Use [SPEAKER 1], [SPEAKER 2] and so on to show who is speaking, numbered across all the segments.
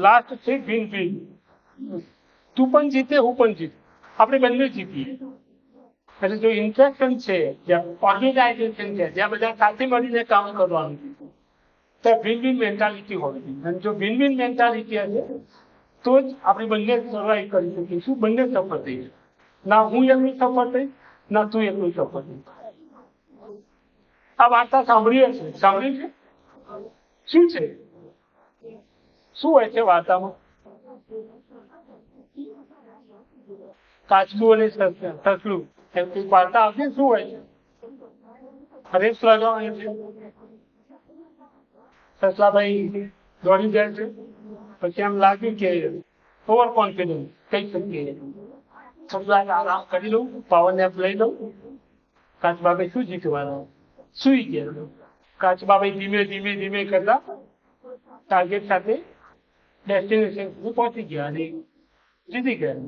[SPEAKER 1] Last છે win win. તું પણ જીતે, હું પણ જીત, આપણે બંને જીતીએ. એટલે જો ઇન્ટરેક્શન છે, જ્યાં ઓર્ગેનાઇઝેશન છે, જ્યાં બધા સાથે મળીને કામ કરવાનું, ત્યાં વિન વિન મેન્ટાલિટી હોવી જોઈએ. અને જો વિન વિન મેન્ટાલિટી હશે તો જ આપણે બંને સર્વાઈવ કરી શકીશું, બંને સફળ થઈશું. ના હું એકલું સફળ થઈશ, ના તું એકલું સફળ થઈશ. આ વાર્તા સાંભળી છે? શું છે? શું હોય છે વાર્તામાં? કાચબું અને સસલું એમ કોઈ વાર્તા આવતી શું હોય છે? રેસ લગાવવાની છે. સસલાભાઈ દોડી જાય છે, પછી એમ લાગ્યું કે ઓવર કોન્ફિડન્સ કહી શકીએ. સસલા આરામ કરી લઉં, પાવર નેપ લઈ લઉં. કાચબાભાઈ શું જીતવાના? સુઈ ગયા. કાચબાભાઈ ધીમે ધીમે ધીમે કરતા ટાર્ગેટ સાથે ડેસ્ટિનેશન સુધી પહોંચી ગયા અને જીતી ગયા.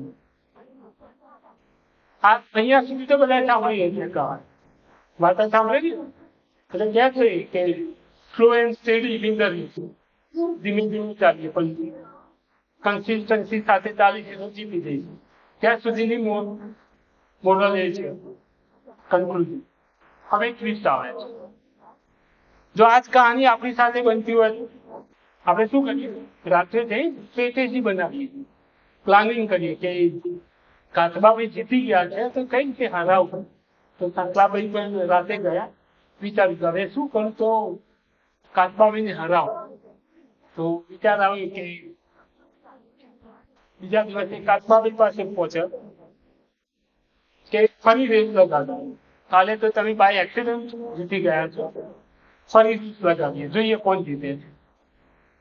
[SPEAKER 1] આ અહીંયા સુધી તો બધા સાંભળીએ છીએ કહાની, વાર્તા સાંભળેલી. એટલે ક્યાં છે કે slow and steady in the race, ધીમે ધીમે ચાલીએ પણ કન્સિસ્ટન્સી સાથે ચાલીએ તો જીતી જઈશું. ત્યાં સુધીની મોરલ એ છે, કન્ક્લુઝન. હવે ટ્વિસ્ટ આવે છે. જો આજ કહાની આપણી સાથે બનતી હોય તો આપણે શું કરીએ? રાત્રે જઈ સ્ટ્રેટેજી બનાવીએ, પ્લાનિંગ કરીએ કે કાચબાભાઈ જીતી ગયા છે તો કઈ રીતે હરાવું. તો સસલાભાઈ પણ રાતે ગયા, વિચાર્યું હવે શું કરું તો કાચબાભાઈને હરાવું. તો વિચાર આવ્યો કે બીજા દિવસે કાચબાભાઈ પાસે પહોંચ્યા કે ફરી રેસ લગાડો. કાલે તો તમે બાય એક્સિડન્ટ જીતી ગયા છો, ફરી રેસ લગાવીએ, જોઈએ કોણ જીતે છે.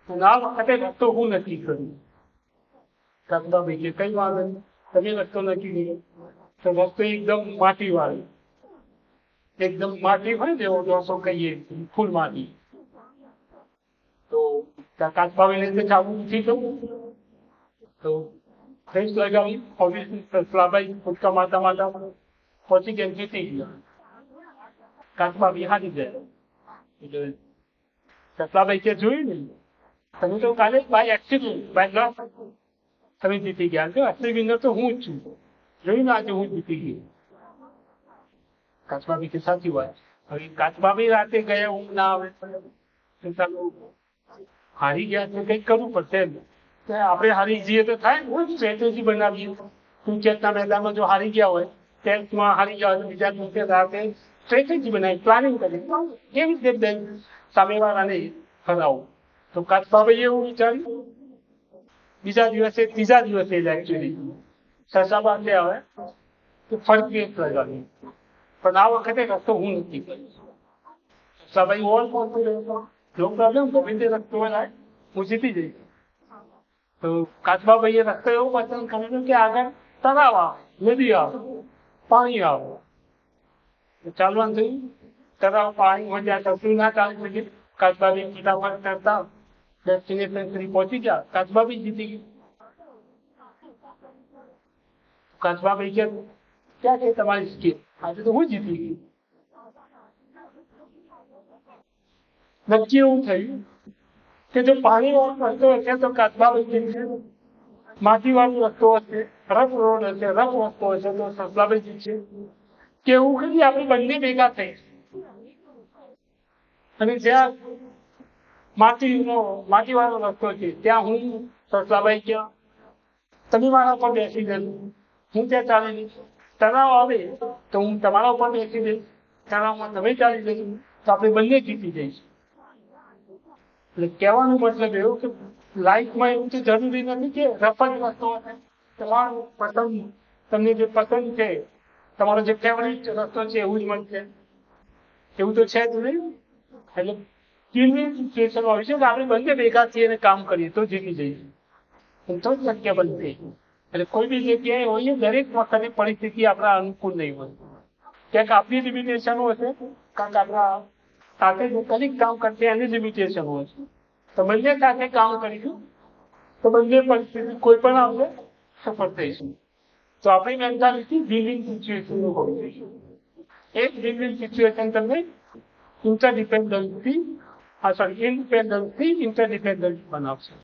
[SPEAKER 1] આ વખતે રસ્તો હું નક્કી કર્યું. કાચબાભાઈ કે કઈ વાંધો નહીં, તમે રસ્તો નક્કી કર્યો તો રસ્તો એકદમ માટી વાળો, એકદમ માટી હોય ને એવો રસ્તો કહીએ, ફૂલ માટી. તો કાચબાભાઈને તો ચાલુ નથી થયું. તો રેસ લગાવી, ઓબ્વિયસલી સસલાભાઈ કૂદકા મારતા મારતા પહોંચી ગયા, જીતી ગયા. કાચબાભાઈ હારી ગયા. એટલે સસલાભાઈ કે જોયું ને, તમે તો કાલે બાય એક્સિડન્ટ, બાય લક તમે જીતી ગયા છો, અસલી વિનર તો હું જ છું. જોયું ને આજે હું જીતી ગઈ. કાચબાભાઈ કે સાચી વાત. હવે કાચબાભાઈ રાતે ગયા, ઊંઘ ના આવે, હારી ગયા છે, કંઈક કરવું પડશે. આપણે હારી જઈએ તો થાય ને, સ્ટ્રેટેજી બનાવીએ. ક્રિકેટના મેદાનમાં જો હારી ગયા હોય, ટેસ્ટમાં હારી ગયા હોય તો બીજા દિવસે રાતે સ્ટ્રેટેજી બનાવી, પ્લાનિંગ કરી કેવી રીતે સામેવાળાને હરાવું. તો કાચબાભાઈ એવું વિચાર્યું. બીજા દિવસે, ત્રીજા દિવસે એકચ્યુઅલી સસલાભાઈ આવે તો ફરી રેસ લગાવી, પણ આ વખતે રસ્તો હું નક્કી કરીશ. સસલાભાઈ ઓવર કોન્ફિડન્સ, નો પ્રોબ્લેમ, ગમે તે રસ્તો હોય હું જીતી જઈશ. તો કાચબાભાઈએ રસ્તો એવો પસંદ કરેલો કે આગળ તળાવ આવે, નદી આવે, પાણી આવે. ચાલવાનું થયું, તળાવ પાણી હોય ત્યાં સસલું ના ચાલી શકે. કાચબાભાઈ ફટાફટ કરતા ડેસ્ટિનેશન સુધી પહોંચી ગયા. કાચબાભાઈ જીતી ગઈ. કાચબાભાઈ કે ક્યાં છે તમારી સ્કીલ? આજે તો હું જીતી ગઈ. નક્કી એવું થયું કે જો પાણી વાળો રસ્તો હશે તો કાચબાભાઈ જીતશે, માટી વાળો રસ્તો હશે, રફ રોડ હશે, રફ રસ્તો હશે તો સસલાભાઈ જીતશે. કે એવું કરી આપણે બંને ભેગા થઈશું અને જ્યાં માટી વાળો રસ્તો છે ત્યાં હું સસલાભાઈ ક્યાં તમે મારા ઉપર બેસી જજો, હું ત્યાં ચાલી જઈશ. તળાવ આવે તો હું તમારા ઉપર બેસી જઈશ, તળાવમાં તમે ચાલી જજો, તો આપણે બંને જીતી જઈશું. એટલે કહેવાનો મતલબ એવું કે લાઈફમાં એવું તો જરૂરી નથી કે રફ જ રસ્તો હશે. તમારું પસંદ, તમને જે પસંદ છે, તમારો જે ફેવરિટ રસ્તો છે એવું જ મળશે, એવું તો છે જ નહીં. એટલે કિલની સિચ્યુએશન હોય છે કે આપણે બંને ભેગા છીએ અને કામ કરીએ તો જીતી જઈશું, તો જ શક્ય બનશે. એટલે કોઈ બી જગ્યાએ હોઈએ, દરેક વખતે પરિસ્થિતિ આપણા અનુકૂળ નહીં હોય. ક્યાંક આપણી લિમિટેશનો હશે, કાંક આપણા સાથે જે કલીગ કામ કરશે એની લિમિટેશન હોય છે. તો બંને સાથે કામ કરીશું તો બંને પરિસ્થિતિ કોઈ પણ આવશે સફળ થઈશું. તો આપણી મેન્ટાલિટી વિનિંગ સિચ્યુએશન હોવી જોઈએ. એક વિનિંગ સિચ્યુએશન તમને ઇન્ટરડિપેન્ડન્સથી ઇન્ટરડિપેન્ડન્ટ બનાવશે.